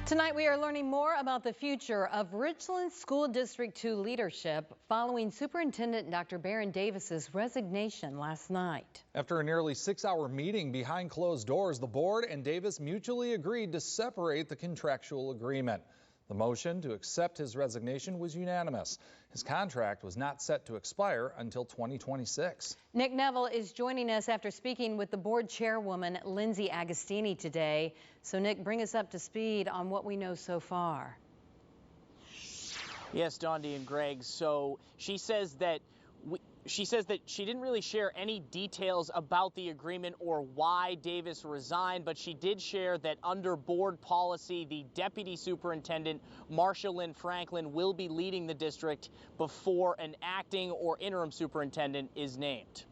Tonight we are learning more about the future of Richland School District 2 leadership following Superintendent Dr. Baron Davis's resignation last night. After a nearly 6-hour meeting behind closed doors, the board and Davis mutually agreed to separate the contractual agreement. The motion to accept his resignation was unanimous. His contract was not set to expire until 2026. Nick Neville is joining us after speaking with the board chairwoman, Lindsay Agostini, today. So, Nick, bring us up to speed on what we know so far. Yes, Dondi and Greg. So she says that she didn't really share any details about the agreement or why Davis resigned, but she did share that under board policy, the deputy superintendent, Marsha Lynn Franklin, will be leading the district before an acting or interim superintendent is named.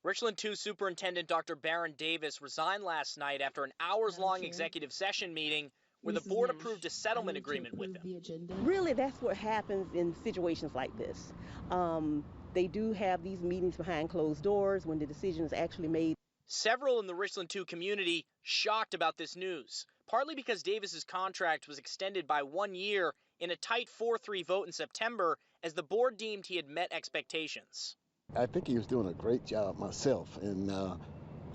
Richland Two Superintendent Dr. Baron Davis resigned last night after an hours-long executive session meeting where the board approved a settlement agreement with him. Really, that's what happens in situations like this. They do have these meetings behind closed doors when the decision is actually made. Several in the Richland 2 community shocked about this news, partly because Davis's contract was extended by 1 year in a tight 4-3 vote in September as the board deemed he had met expectations. I think he was doing a great job myself, and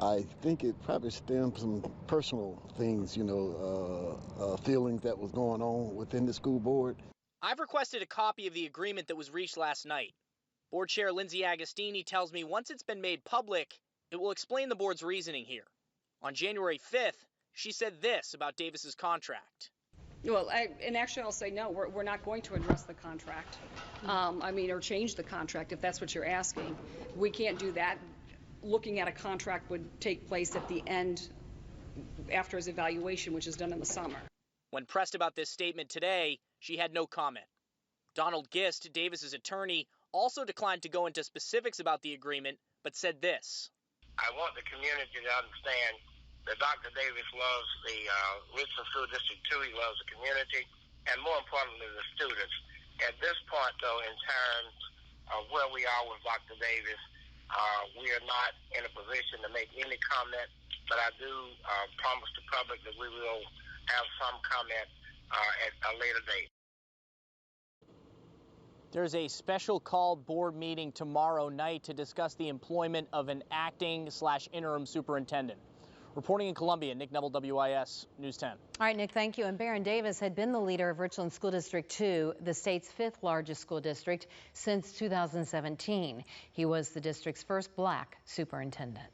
I think it probably stemmed from personal things, feelings that was going on within the school board. I've requested a copy of the agreement that was reached last night. Board Chair Lindsay Agostini tells me once it's been made public, it will explain the board's reasoning here. On January 5th, she said this about Davis's contract. Well, actually I'll say no, we're not going to address the contract, or change the contract if that's what you're asking. We can't do that. Looking at a contract would take place at the end after his evaluation, which is done in the summer. When pressed about this statement today, she had no comment. Donald Gist, Davis's attorney, also declined to go into specifics about the agreement, but said this. I want the community to understand that Dr. Davis loves the Richland School District 2. He loves the community, and more importantly, the students. At this point, though, in terms of where we are with Dr. Davis, we are not in a position to make any comment, but I do promise the public that we will have some comment at a later date. There's a special called board meeting tomorrow night to discuss the employment of an acting/interim superintendent. Reporting in Columbia, Nick Neville, WIS News 10. All right, Nick, thank you. And Baron Davis had been the leader of Richland School District 2, the state's 5th largest school district, since 2017. He was the district's first black superintendent.